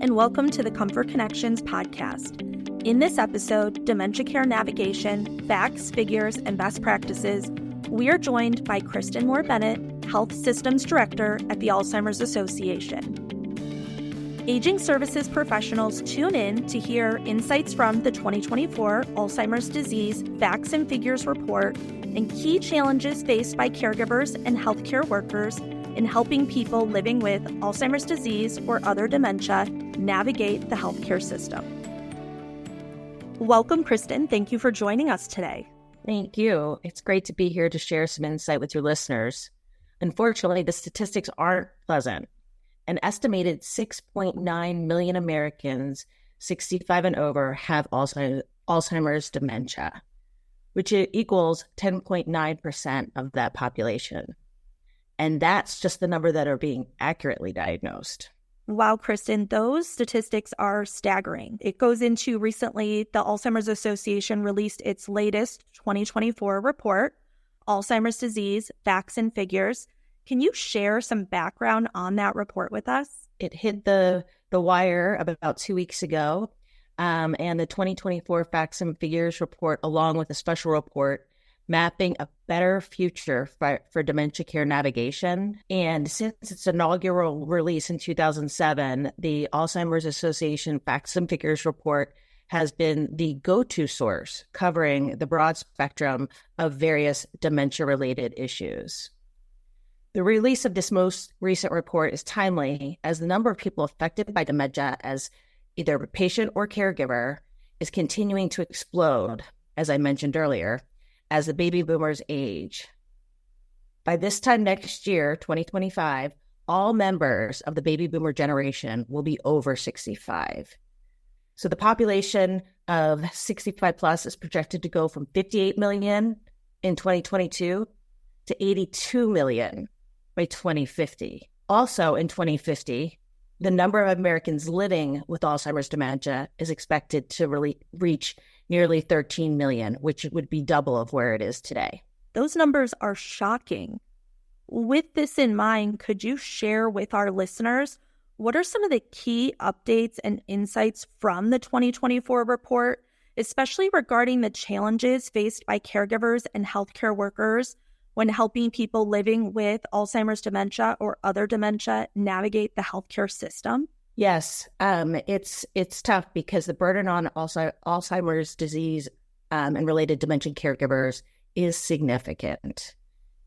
and welcome to the ComForConnections podcast. In this episode, Dementia Care Navigation, Facts, Figures, and Best Practices, we are joined by Kristen Moore-Bennett, Health Systems Director at the Alzheimer's Association. Aging services professionals tune in to hear insights from the 2024 Alzheimer's Disease Facts and Figures report and key challenges faced by caregivers and healthcare workers in helping people living with Alzheimer's disease or other dementia navigate the healthcare system. Welcome, Kristen. Thank you for joining us today. Thank you. It's great to be here to share some insight with your listeners. Unfortunately, the statistics aren't pleasant. An estimated 6.9 million Americans 65 and over have Alzheimer's dementia, which equals 10.9% of that population. And that's just the number that are being accurately diagnosed. Wow, Kristen, those statistics are staggering. It goes into recently, the Alzheimer's Association released its latest 2024 report, Alzheimer's Disease, Facts and Figures. Can you share some background on that report with us? It hit the wire about 2 weeks ago, and the 2024 Facts and Figures report, along with a special report, mapping a better future for dementia care navigation. And since its inaugural release in 2007, the Alzheimer's Association Facts and Figures report has been the go-to source covering the broad spectrum of various dementia-related issues. The release of this most recent report is timely as the number of people affected by dementia as either a patient or caregiver is continuing to explode, as I mentioned earlier, as the baby boomers age. By this time next year, 2025, all members of the baby boomer generation will be over 65. So the population of 65 plus is projected to go from 58 million in 2022 to 82 million by 2050. Also in 2050, the number of Americans living with Alzheimer's dementia is expected to reach nearly 13 million, which would be double of where it is today. Those numbers are shocking. With this in mind, could you share with our listeners what are some of the key updates and insights from the 2024 report, especially regarding the challenges faced by caregivers and healthcare workers when helping people living with Alzheimer's dementia or other dementia navigate the healthcare system? Yes, it's tough because the burden on Alzheimer's disease and related dementia caregivers is significant.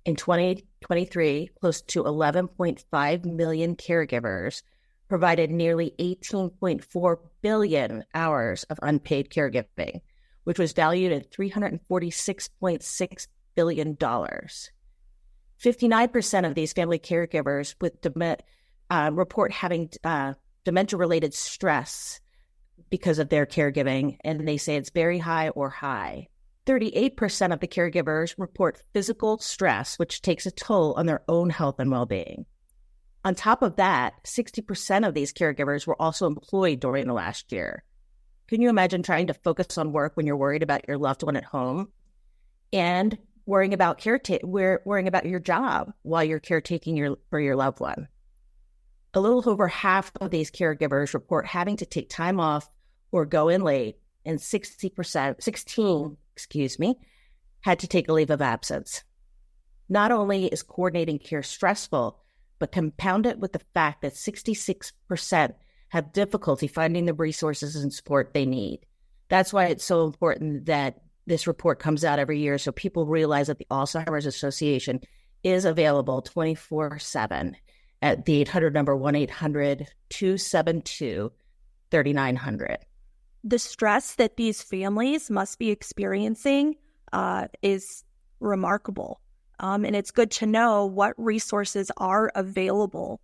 In 2023, close to 11.5 million caregivers provided nearly 18.4 billion hours of unpaid caregiving, which was valued at $346.6 billion. 59% of these family caregivers with report having dementia-related stress because of their caregiving, and they say it's very high or high. 38% of the caregivers report physical stress, which takes a toll on their own health and well-being. On top of that, 60% of these caregivers were also employed during the last year. Can you imagine trying to focus on work when you're worried about your loved one at home and worrying about your job while you're caretaking for your loved one? A little over half of these caregivers report having to take time off or go in late, and 16 had to take a leave of absence. Not only is coordinating care stressful, but compounded with the fact that 66% have difficulty finding the resources and support they need. That's why it's so important that this report comes out every year so people realize that the Alzheimer's Association is available 24/7 at the 800 number 1-800-272-3900. The stress that these families must be experiencing is remarkable. And it's good to know what resources are available.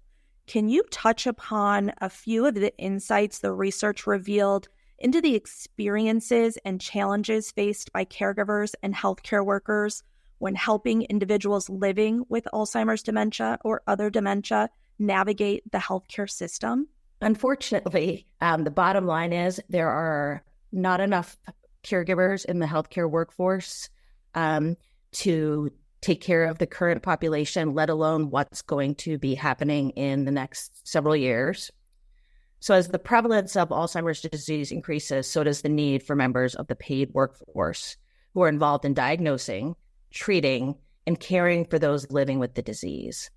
Can you touch upon a few of the insights the research revealed into the experiences and challenges faced by caregivers and healthcare workers when helping individuals living with Alzheimer's dementia or other dementia navigate the healthcare system? Unfortunately, the bottom line is there are not enough caregivers in the healthcare workforce to take care of the current population, let alone what's going to be happening in the next several years. So as the prevalence of Alzheimer's disease increases, so does the need for members of the paid workforce who are involved in diagnosing, treating, and caring for those living with the disease.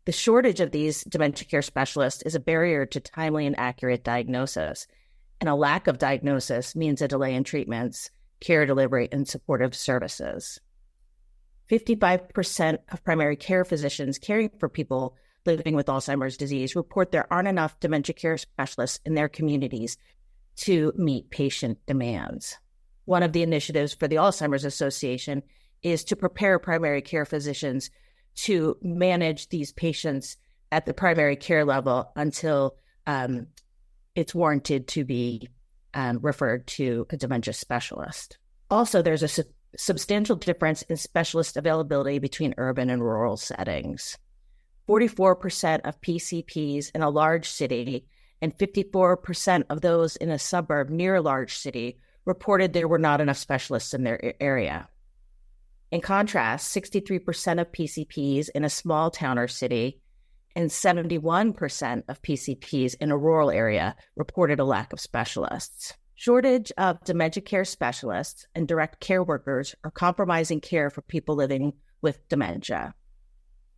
The shortage of these dementia care specialists is a barrier to timely and accurate diagnosis, and a lack of diagnosis means a delay in treatments, care delivery, and supportive services. 55% of primary care physicians caring for people living with Alzheimer's disease report there aren't enough dementia care specialists in their communities to meet patient demands. One of the initiatives for the Alzheimer's Association is to prepare primary care physicians to manage these patients at the primary care level until it's warranted to be referred to a dementia specialist. Also, there's a substantial difference in specialist availability between urban and rural settings. 44% of PCPs in a large city and 54% of those in a suburb near a large city reported there were not enough specialists in their area. In contrast, 63% of PCPs in a small town or city and 71% of PCPs in a rural area reported a lack of specialists. Shortage of dementia care specialists and direct care workers are compromising care for people living with dementia.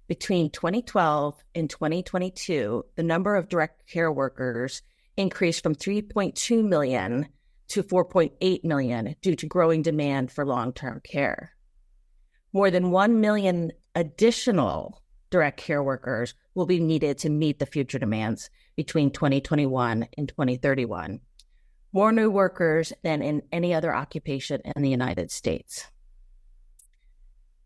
Between 2012 and 2022, the number of direct care workers increased from 3.2 million to 4.8 million due to growing demand for long-term care. More than 1 million additional direct care workers will be needed to meet the future demands between 2021 and 2031. More new workers than in any other occupation in the United States.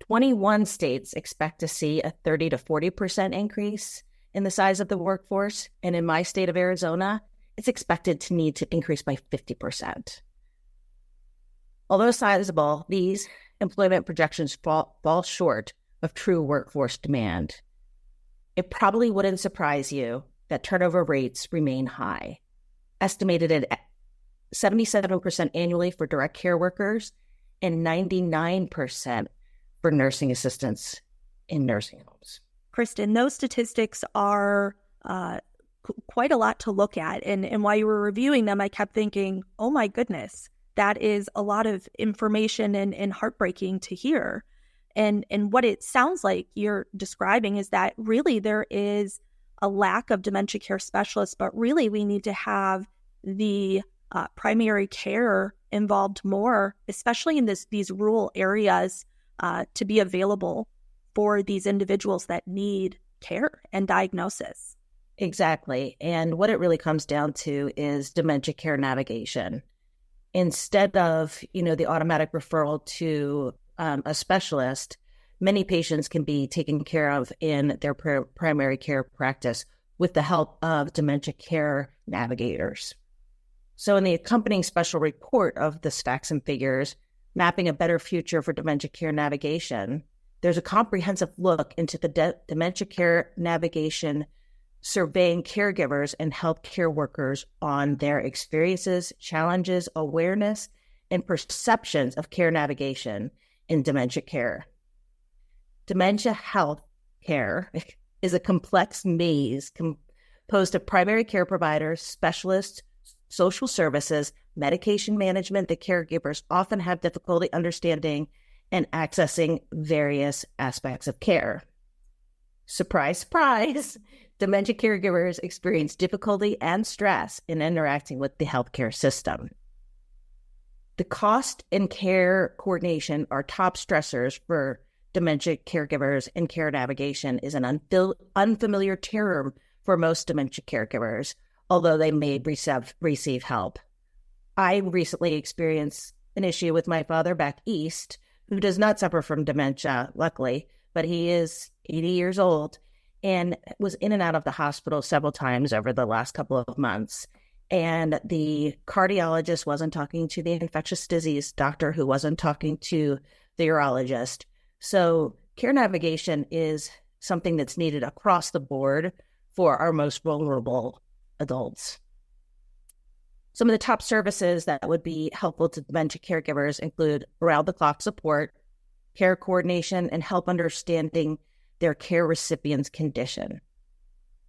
21 states expect to see a 30 to 40% increase in the size of the workforce, and in my state of Arizona, it's expected to need to increase by 50%. Although sizable, these employment projections fall short of true workforce demand. It probably wouldn't surprise you that turnover rates remain high, estimated at 77% annually for direct care workers and 99% for nursing assistants in nursing homes. Kristen, those statistics are quite a lot to look at. And while you were reviewing them, I kept thinking, oh my goodness, that is a lot of information and heartbreaking to hear. And what it sounds like you're describing is that really there is a lack of dementia care specialists, but really we need to have the primary care involved more, especially in these rural areas, to be available for these individuals that need care and diagnosis. Exactly. And what it really comes down to is dementia care navigation. Instead of, the automatic referral to a specialist, many patients can be taken care of in their primary care practice with the help of dementia care navigators. So in the accompanying special report of the facts and figures, Mapping a Better Future for Dementia Care Navigation, there's a comprehensive look into the dementia care navigation, surveying caregivers and healthcare workers on their experiences, challenges, awareness, and perceptions of care navigation in dementia care. Dementia health care is a complex maze composed of primary care providers, specialists, social services, medication management that caregivers often have difficulty understanding and accessing various aspects of care. Surprise, surprise, dementia caregivers experience difficulty and stress in interacting with the healthcare system. The cost and care coordination are top stressors for dementia caregivers, and care navigation is an unfamiliar term for most dementia caregivers, although they may receive help. I recently experienced an issue with my father back east, who does not suffer from dementia, luckily, but he is 80 years old and was in and out of the hospital several times over the last couple of months. And the cardiologist wasn't talking to the infectious disease doctor, who wasn't talking to the urologist. So care navigation is something that's needed across the board for our most vulnerable adults. Some of the top services that would be helpful to dementia caregivers include around-the-clock support, care coordination, and help understanding their care recipient's condition.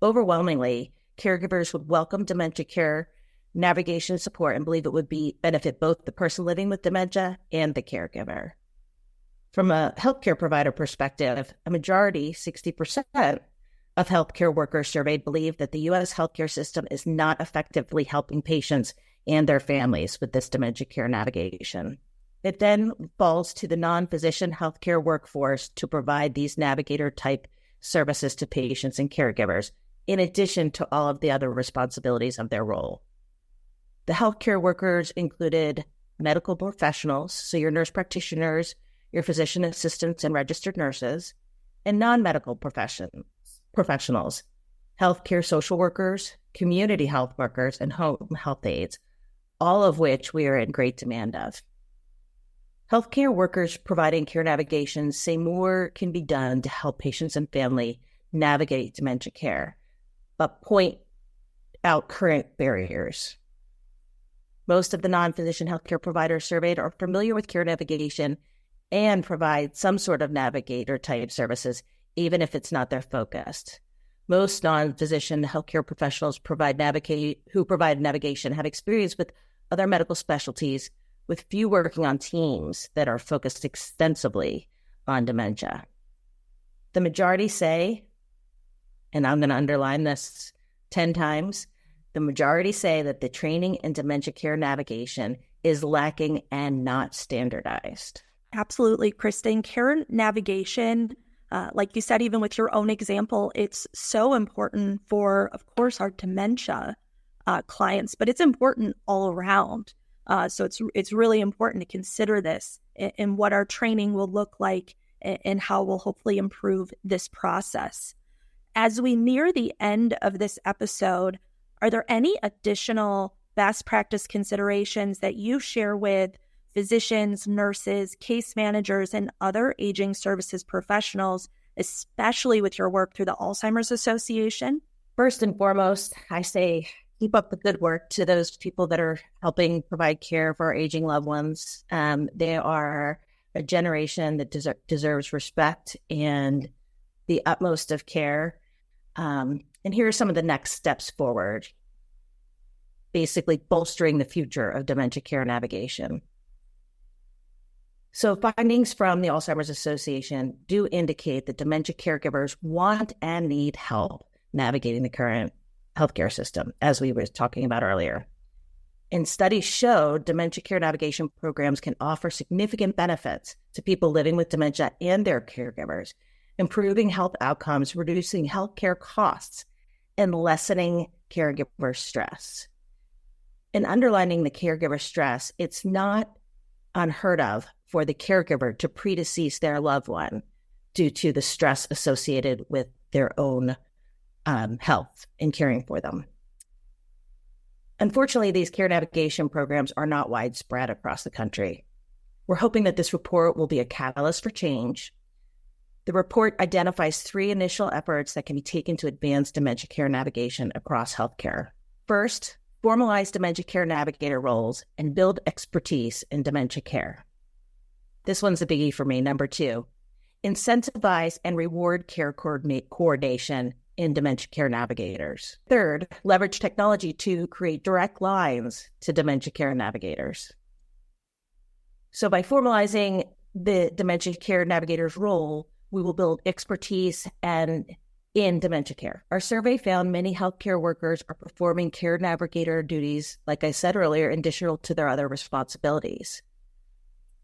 Overwhelmingly, caregivers would welcome dementia care navigation support and believe it would benefit both the person living with dementia and the caregiver. From a healthcare provider perspective, a majority, 60%, of healthcare workers surveyed believe that the U.S. healthcare system is not effectively helping patients and their families with this dementia care navigation. It then falls to the non-physician healthcare workforce to provide these navigator-type services to patients and caregivers, in addition to all of the other responsibilities of their role. The healthcare workers included medical professionals, so your nurse practitioners, your physician assistants and registered nurses, and non-medical professionals, healthcare social workers, community health workers, and home health aides, all of which we are in great demand of. Healthcare workers providing care navigation say more can be done to help patients and family navigate dementia care, but point out current barriers. Most of the non-physician healthcare providers surveyed are familiar with care navigation and provide some sort of navigator-type services, even if it's not their focus. Most non-physician healthcare professionals who provide navigation have experience with other medical specialties, with few working on teams that are focused extensively on dementia. The majority say, and I'm going to underline this 10 times, the majority say that the training in dementia care navigation is lacking and not standardized. Absolutely, Kristen. Care navigation, like you said, even with your own example, it's so important for, of course, our dementia clients, but it's important all around. So it's really important to consider this and what our training will look like and how we'll hopefully improve this process. As we near the end of this episode, are there any additional best practice considerations that you share with physicians, nurses, case managers, and other aging services professionals, especially with your work through the Alzheimer's Association? First and foremost, I say keep up the good work to those people that are helping provide care for our aging loved ones. They are a generation that deserves respect and the utmost of care. And here are some of the next steps forward, basically bolstering the future of dementia care navigation. So findings from the Alzheimer's Association do indicate that dementia caregivers want and need help navigating the current healthcare system, as we were talking about earlier. And studies show dementia care navigation programs can offer significant benefits to people living with dementia and their caregivers, improving health outcomes, reducing healthcare costs, and lessening caregiver stress. And underlining the caregiver stress, it's not unheard of for the caregiver to predecease their loved one due to the stress associated with their own health in caring for them. Unfortunately, these care navigation programs are not widespread across the country. We're hoping that this report will be a catalyst for change. The report identifies 3 initial efforts that can be taken to advance dementia care navigation across healthcare. First, formalize dementia care navigator roles and build expertise in dementia care. This one's a biggie for me. Number 2, incentivize and reward care coordination in dementia care navigators. Third, leverage technology to create direct lines to dementia care navigators. So by formalizing the dementia care navigator's role, we will build expertise in dementia care. Our survey found many healthcare workers are performing care navigator duties, like I said earlier, additional to their other responsibilities.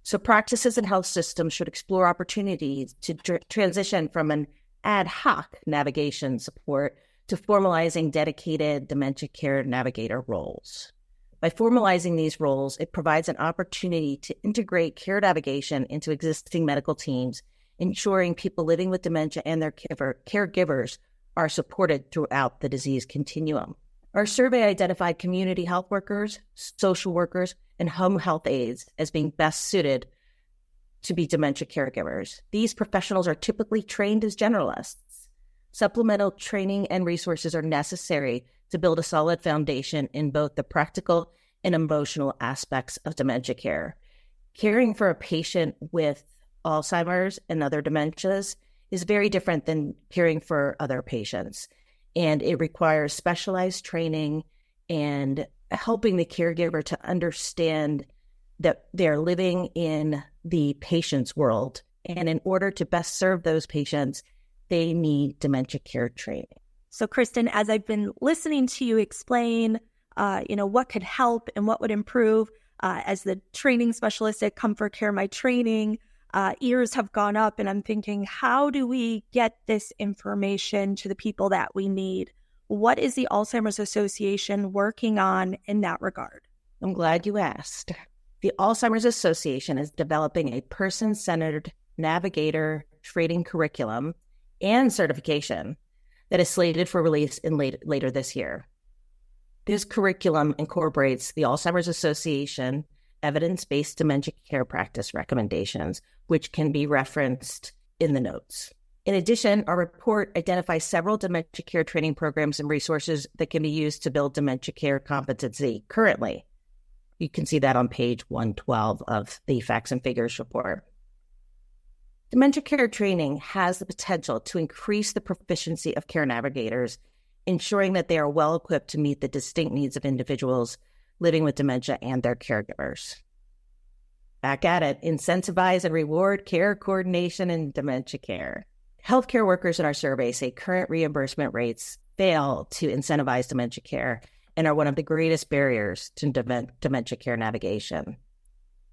So practices and health systems should explore opportunities to transition from an ad hoc navigation support to formalizing dedicated dementia care navigator roles. By formalizing these roles, it provides an opportunity to integrate care navigation into existing medical teams, ensuring people living with dementia and their caregivers are supported throughout the disease continuum. Our survey identified community health workers, social workers, and home health aides as being best suited to be dementia caregivers. These professionals are typically trained as generalists. Supplemental training and resources are necessary to build a solid foundation in both the practical and emotional aspects of dementia care. Caring for a patient with Alzheimer's and other dementias is very different than caring for other patients. and it requires specialized training and helping the caregiver to understand that they're living in the patient's world. And in order to best serve those patients, they need dementia care training. So, Kristen, as I've been listening to you explain, what could help and what would improve, as the training specialist at ComForCare, my training ears have gone up, and I'm thinking, how do we get this information to the people that we need? What is the Alzheimer's Association working on in that regard? I'm glad you asked. The Alzheimer's Association is developing a person-centered navigator training curriculum and certification that is slated for release later this year. This curriculum incorporates the Alzheimer's Association evidence-based dementia care practice recommendations, which can be referenced in the notes. In addition, our report identifies several dementia care training programs and resources that can be used to build dementia care competency currently. You can see that on page 112 of the Facts and Figures report. Dementia care training has the potential to increase the proficiency of care navigators, ensuring that they are well equipped to meet the distinct needs of individuals living with dementia and their caregivers. Back at it, incentivize and reward care coordination in dementia care. Healthcare workers in our survey say current reimbursement rates fail to incentivize dementia care and are one of the greatest barriers to dementia care navigation.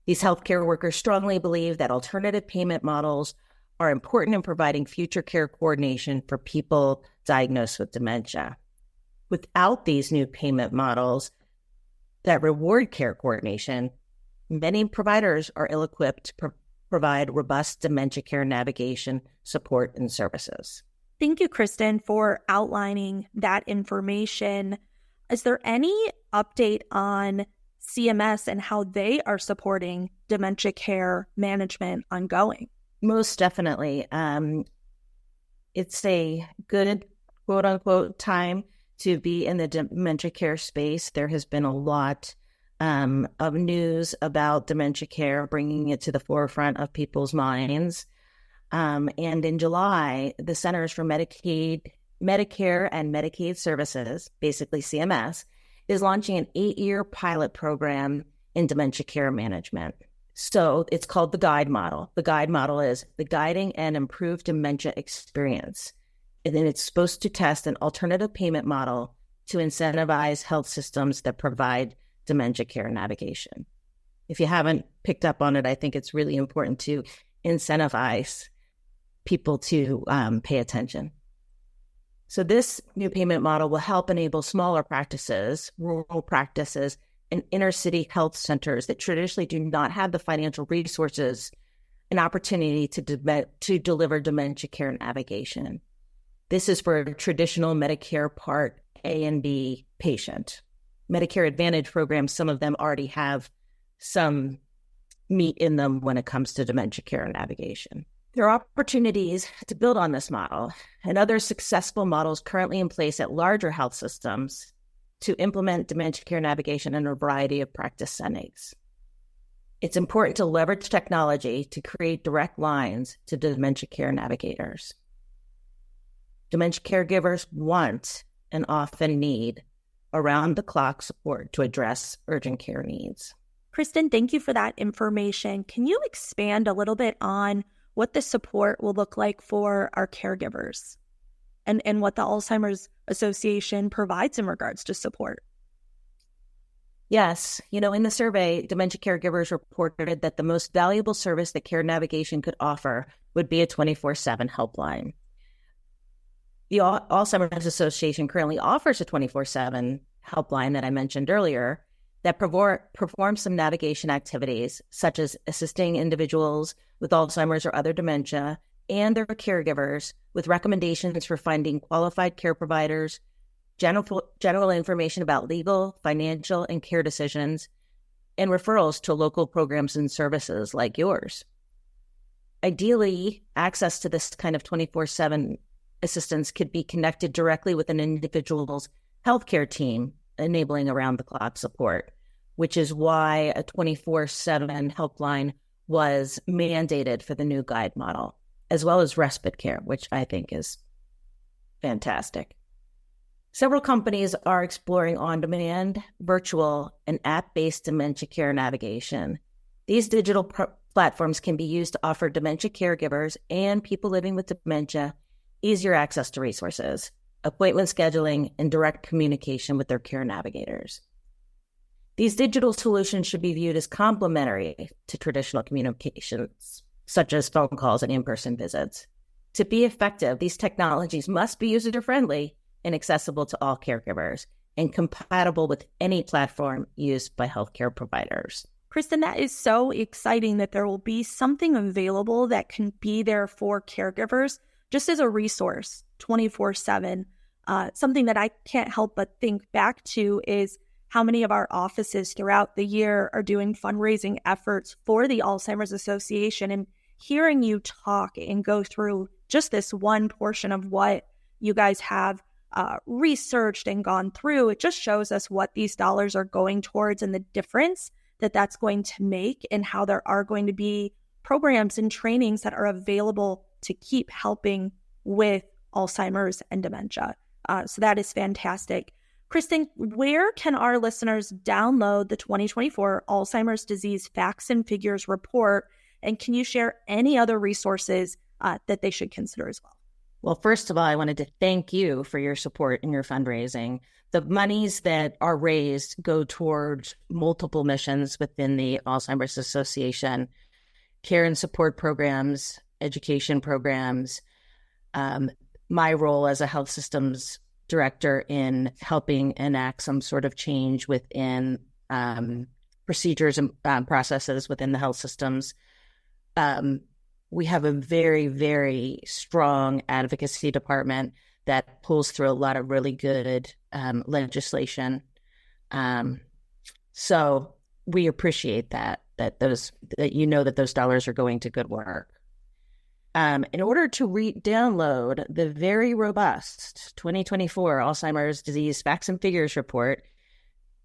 These healthcare workers strongly believe that alternative payment models are important in providing future care coordination for people diagnosed with dementia. Without these new payment models that reward care coordination, many providers are ill-equipped to provide robust dementia care navigation support and services. Thank you, Kristen, for outlining that information. Is there any update on CMS and how they are supporting dementia care management ongoing? Most definitely. It's a good, quote unquote, time to be in the dementia care space. There has been a lot of news about dementia care, bringing it to the forefront of people's minds. And in July, the Centers for Medicare and Medicaid Services, basically CMS, is launching an 8-year pilot program in dementia care management. So it's called the GUIDE model. The GUIDE model is the Guiding and Improved Dementia Experience. And then it's supposed to test an alternative payment model to incentivize health systems that provide dementia care navigation. If you haven't picked up on it, I think it's really important to incentivize people to pay attention. So this new payment model will help enable smaller practices, rural practices, and inner city health centers that traditionally do not have the financial resources an opportunity to deliver dementia care navigation. This is for a traditional Medicare Part A and B patient. Medicare Advantage programs, some of them already have some meat in them when it comes to dementia care navigation. There are opportunities to build on this model and other successful models currently in place at larger health systems to implement dementia care navigation in a variety of practice settings. It's important to leverage technology to create direct lines to dementia care navigators. Dementia caregivers want and often need around-the-clock support to address urgent care needs. Kristen, thank you for that information. Can you expand a little bit on what the support will look like for our caregivers and what the Alzheimer's Association provides in regards to support? Yes. In the survey, dementia caregivers reported that the most valuable service that care navigation could offer would be a 24/7 helpline. The Alzheimer's Association currently offers a 24/7 helpline that I mentioned earlier that performs some navigation activities, such as assisting individuals with Alzheimer's or other dementia and their caregivers with recommendations for finding qualified care providers, general information about legal, financial, and care decisions, and referrals to local programs and services like yours. Ideally, access to this kind of 24/7 assistance could be connected directly with an individual's healthcare team, enabling around-the-clock support, which is why a 24/7 helpline was mandated for the new GUIDE model, as well as respite care, which I think is fantastic. Several companies are exploring on-demand, virtual, and app-based dementia care navigation. These digital platforms can be used to offer dementia caregivers and people living with dementia easier access to resources, appointment scheduling, and direct communication with their care navigators. These digital solutions should be viewed as complementary to traditional communications, such as phone calls and in-person visits. To be effective, these technologies must be user-friendly and accessible to all caregivers, and compatible with any platform used by healthcare providers. Kristen, that is so exciting that there will be something available that can be there for caregivers just as a resource 24/7. Something that I can't help but think back to is how many of our offices throughout the year are doing fundraising efforts for the Alzheimer's Association, and hearing you talk and go through just this one portion of what you guys have researched and gone through, it just shows us what these dollars are going towards and the difference that that's going to make, and how there are going to be programs and trainings that are available to keep helping with Alzheimer's and dementia. So that is fantastic. Kristen, where can our listeners download the 2024 Alzheimer's Disease Facts and Figures report? And can you share any other resources that they should consider as well? Well, first of all, I wanted to thank you for your support in your fundraising. The monies that are raised go towards multiple missions within the Alzheimer's Association, care and support programs, education programs, my role as a health systems director in helping enact some sort of change within procedures and processes within the health systems. We have a very, very strong advocacy department that pulls through a lot of really good legislation. So we appreciate that you know that those dollars are going to good work. In order to download the very robust 2024 Alzheimer's Disease Facts and Figures report,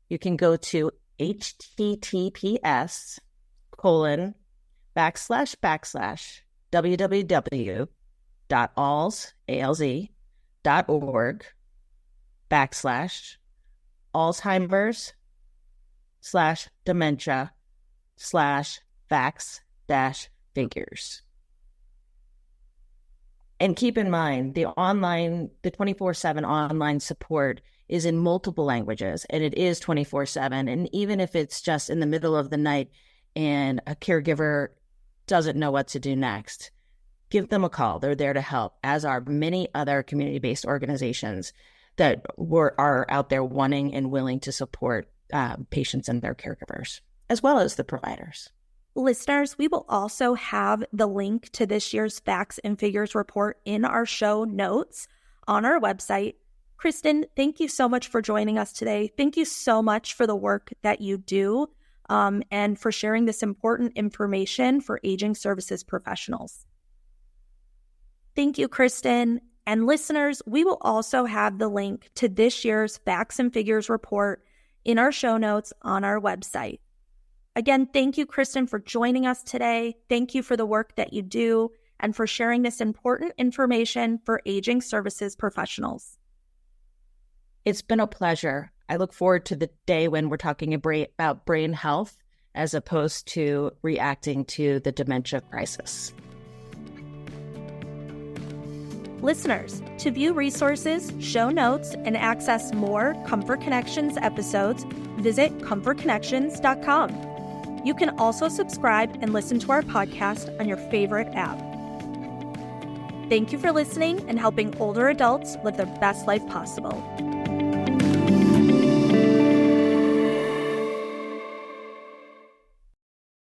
you can go to https://www.alz.org/dementia/facts-figures. And keep in mind, the 24/7 online support is in multiple languages, and it is 24/7. And even if it's just in the middle of the night and a caregiver doesn't know what to do next, give them a call. They're there to help, as are many other community-based organizations that are out there wanting and willing to support patients and their caregivers, as well as the providers. Listeners, we will also have the link to this year's Facts and Figures report in our show notes on our website. Kristen, thank you so much for joining us today. Thank you so much for the work that you do and for sharing this important information for aging services professionals. Thank you, Kristen. And listeners, we will also have the link to this year's Facts and Figures report in our show notes on our website. Again, thank you, Kristen, for joining us today. Thank you for the work that you do and for sharing this important information for aging services professionals. It's been a pleasure. I look forward to the day when we're talking about brain health as opposed to reacting to the dementia crisis. Listeners, to view resources, show notes, and access more ComForConnections episodes, visit ComForConnections.com. You can also subscribe and listen to our podcast on your favorite app. Thank you for listening and helping older adults live their best life possible.